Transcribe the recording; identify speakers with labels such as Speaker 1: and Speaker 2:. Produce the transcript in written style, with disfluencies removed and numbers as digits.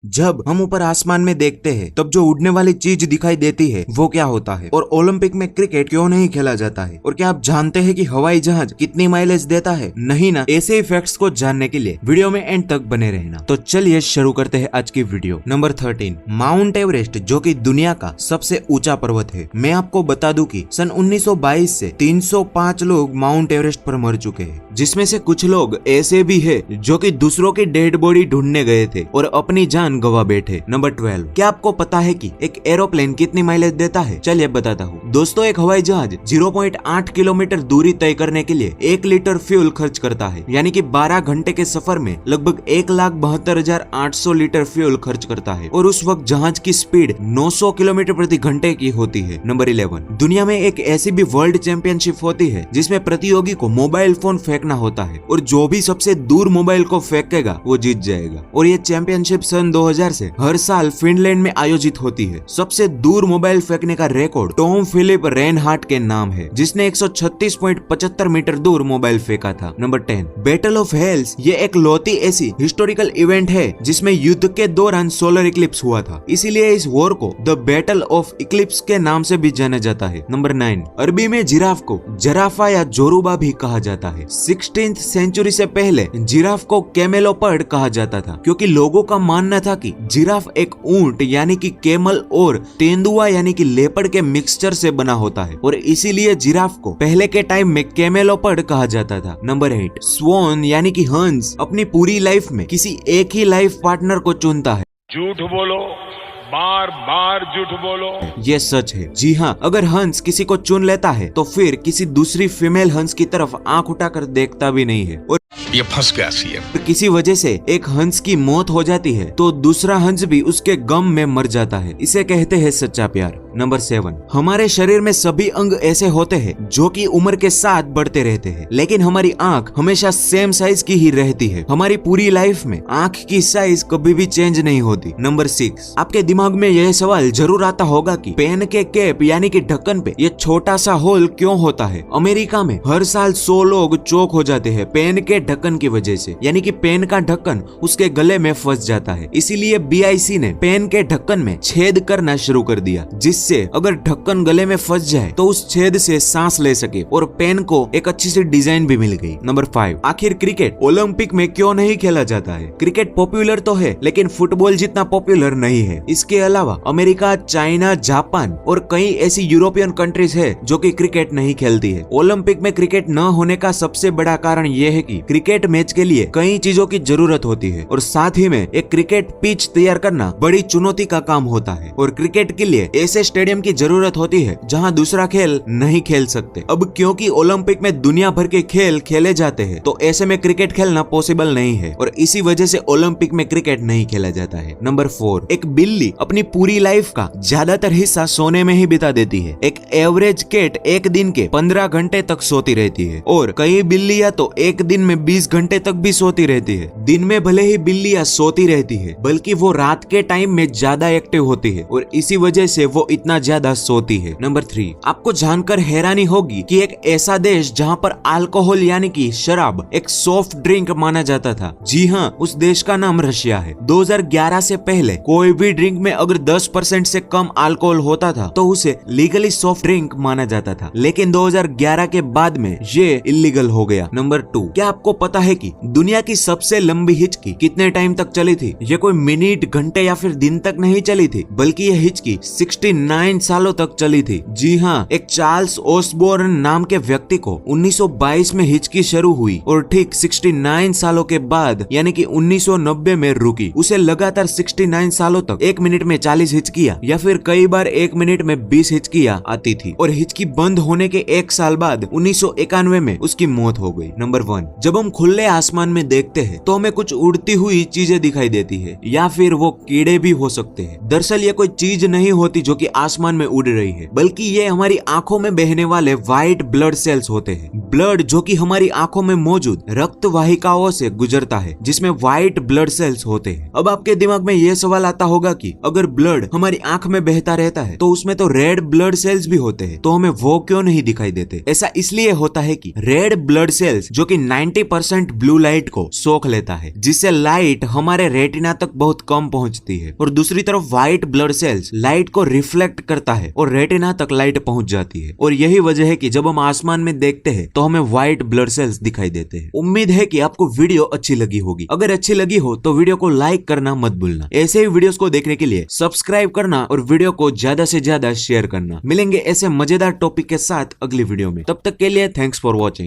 Speaker 1: जब हम ऊपर आसमान में देखते हैं तब जो उड़ने वाली चीज दिखाई देती है वो क्या होता है, और ओलंपिक में क्रिकेट क्यों नहीं खेला जाता है, और क्या आप जानते हैं कि हवाई जहाज कितनी माइलेज देता है? नहीं ना? ऐसे ही फैक्ट्स को जानने के लिए वीडियो में एंड तक बने रहना। तो चलिए शुरू करते हैं आज की वीडियो। नंबर 13, माउंट एवरेस्ट, जो कि दुनिया का सबसे ऊंचा पर्वत है। मैं आपको बता दूं कि सन 1922 से 305 लोग माउंट एवरेस्ट पर मर चुके हैं, जिसमें से कुछ लोग ऐसे भी है जो कि दूसरों की डेड बॉडी ढूंढने गए थे और अपनी जान गवा बैठे। नंबर 12, क्या आपको पता है कि एक एरोप्लेन कितनी माइलेज देता है? चलिए बताता हूँ दोस्तों। एक हवाई जहाज 0.8 किलोमीटर दूरी तय करने के लिए 1 लीटर फ्यूल खर्च करता है, यानी कि 12 घंटे के सफर में लगभग 1,72,800 लीटर फ्यूल खर्च करता है, और उस वक्त जहाज की स्पीड 900 किलोमीटर प्रति घंटे की होती है। नंबर 11, दुनिया में एक ऐसी भी वर्ल्ड चैंपियनशिप होती है जिसमें प्रतियोगी को मोबाइल फोन फेंकना होता है, और जो भी सबसे दूर मोबाइल को फेंकेगा वो जीत जाएगा। और ये चैंपियनशिप सन 2000 से हर साल फिनलैंड में आयोजित होती है। सबसे दूर मोबाइल फेंकने का रिकॉर्ड टॉम फिलिप रेनहार्ट के नाम है, जिसने 136.75 मीटर दूर मोबाइल फेंका था। नंबर 10, बैटल ऑफ हेल्स, ये एक लौती ऐसी हिस्टोरिकल इवेंट है जिसमें युद्ध के दौरान सोलर इक्लिप्स हुआ था, इसीलिए इस वॉर को द बैटल ऑफ इक्लिप्स के नाम से भी जाना जाता है। नंबर 9, अरबी में जिराफ को जराफा या जोरुबा भी कहा जाता है। 16th सेंचुरी से पहले जिराफ को कैमेलोपर्ड कहा जाता था, क्योंकि लोगों का मानना था कि जिराफ एक ऊंट यानी कि कैमल और तेंदुआ यानी कि लेपर्ड के मिक्सचर से बना होता है, और इसीलिए जिराफ को पहले के टाइम में कैमेलोपर्ड कहा जाता था। नंबर 8, स्वॉन यानी कि हंस अपनी पूरी लाइफ में किसी एक ही लाइफ पार्टनर को चुनता है।
Speaker 2: झूठ बोलो, बार बार झूठ बोलो।
Speaker 1: ये सच है। जी हाँ, अगर हंस किसी को चुन लेता है तो फिर किसी दूसरी फीमेल हंस की तरफ आंख उठाकर देखता भी नहीं है, और
Speaker 2: ये फंस गया सीएम।
Speaker 1: किसी वजह से एक हंस की मौत हो जाती है तो दूसरा हंस भी उसके गम में मर जाता है। इसे कहते हैं सच्चा प्यार। नंबर 7, हमारे शरीर में सभी अंग ऐसे होते हैं जो कि उम्र के साथ बढ़ते रहते हैं, लेकिन हमारी आंख हमेशा सेम साइज की ही रहती है। हमारी पूरी लाइफ में आंख की साइज कभी भी चेंज नहीं होती। नंबर 6, आपके दिमाग में यह सवाल जरूर आता होगा कि पेन के कैप यानी कि ढक्कन पे ये छोटा सा होल क्यों होता है? अमेरिका में हर साल 100 लोग चोक हो जाते हैं पेन के ढक्कन की वजह से, यानी कि पेन का ढक्कन उसके गले में फंस जाता है। इसीलिए BIC ने पेन के ढक्कन में छेद करना शुरू कर दिया, जिससे अगर ढक्कन गले में फंस जाए तो उस छेद से सांस ले सके, और पेन को एक अच्छी सी डिजाइन भी मिल गई। नंबर 5, आखिर क्रिकेट ओलंपिक में क्यों नहीं खेला जाता है? क्रिकेट पॉपुलर तो है, लेकिन फुटबॉल जितना पॉपुलर नहीं है। इसके अलावा अमेरिका, चाइना, जापान और कई ऐसी यूरोपियन कंट्रीज है जो कि क्रिकेट नहीं खेलती है। ओलंपिक में क्रिकेट न होने का सबसे बड़ा कारण यह है कि क्रिकेट मैच के लिए कई चीजों की जरूरत होती है, और साथ ही में एक क्रिकेट पिच तैयार करना बड़ी चुनौती का काम होता है, और क्रिकेट के लिए ऐसे स्टेडियम की जरूरत होती है जहां दूसरा खेल नहीं खेल सकते। अब क्योंकि ओलंपिक में दुनिया भर के खेल खेले जाते हैं, तो ऐसे में क्रिकेट खेलना पॉसिबल नहीं है, और इसी वजह से ओलंपिक में क्रिकेट नहीं खेला जाता है। नंबर 4, एक बिल्ली अपनी पूरी लाइफ का ज्यादातर हिस्सा सोने में ही बिता देती है। एक एवरेज कैट एक दिन के 15 घंटे तक सोती रहती है, और कई बिल्लियां तो एक दिन में 20 घंटे तक भी सोती रहती है। दिन में भले ही बिल्लियां सोती रहती है, बल्कि वो रात के टाइम में ज्यादा एक्टिव होती है, और इसी वजह से वो इतना ज्यादा सोती है। नंबर 3, आपको जानकर हैरानी होगी कि एक ऐसा देश जहां पर अल्कोहल यानी कि शराब एक सॉफ्ट ड्रिंक माना जाता था। जी हाँ, उस देश का नाम रशिया है। 2011 से पहले कोई भी ड्रिंक में अगर 10% से कम अल्कोहल होता था तो उसे लीगली सॉफ्ट ड्रिंक माना जाता था, लेकिन 2011 के बाद में ये इलीगल हो गया। नंबर 2, क्या आपको पता है कि दुनिया की सबसे लंबी हिचकी कितने टाइम तक चली थी? ये कोई मिनट, घंटे या फिर दिन तक नहीं चली थी, बल्कि ये हिचकी 69 सालों तक चली थी। जी हाँ, एक चार्ल्स ओसबोर्न नाम के व्यक्ति को 1922 में हिचकी शुरू हुई, और ठीक 69 सालों के बाद यानी कि 1990 में रुकी। उसे लगातार 69 सालों तक 1 मिनट में 40 हिचकियां या फिर कई बार 1 मिनट में 20 हिचकियां आती थी, और हिचकी बंद होने के 1 साल बाद 1991 में उसकी मौत हो गई। नंबर 1, जब हम खुले आसमान में देखते हैं तो हमें कुछ उड़ती हुई चीजें दिखाई देती है, या फिर वो कीड़े भी हो सकते हैं। दरअसल ये कोई चीज नहीं होती जो कि आसमान में उड़ रही है, बल्कि ये हमारी आंखों में बहने वाले व्हाइट ब्लड सेल्स होते हैं। ब्लड जो कि हमारी आंखों में मौजूद रक्त वाहिकाओं से गुजरता है, जिसमें व्हाइट ब्लड सेल्स होते हैं। अब आपके दिमाग में ये सवाल आता होगा कि अगर ब्लड हमारी आंख में बहता रहता है तो उसमें तो रेड ब्लड सेल्स भी होते हैं, तो हमें वो क्यों नहीं दिखाई देते? ऐसा इसलिए होता है कि रेड ब्लड सेल्स जो कि 90% ब्लू लाइट को सोख लेता है, जिससे लाइट हमारे रेटिना तक बहुत कम पहुंचती है, और दूसरी तरफ व्हाइट ब्लड सेल्स लाइट को रिफ्लेक्ट करता है और रेटिना तक लाइट पहुंच जाती है। और यही वजह है कि जब हम आसमान में देखते हैं तो हमें व्हाइट ब्लड सेल्स दिखाई देते हैं। उम्मीद है कि आपको वीडियो अच्छी लगी होगी। अगर अच्छी लगी हो तो वीडियो को लाइक करना मत भूलना। ऐसे ही वीडियोस को देखने के लिए सब्सक्राइब करना और वीडियो को ज्यादा से ज्यादा शेयर करना। मिलेंगे ऐसे मजेदार टॉपिक के साथ अगली वीडियो में। तब तक के लिए थैंक्स फॉर वॉचिंग।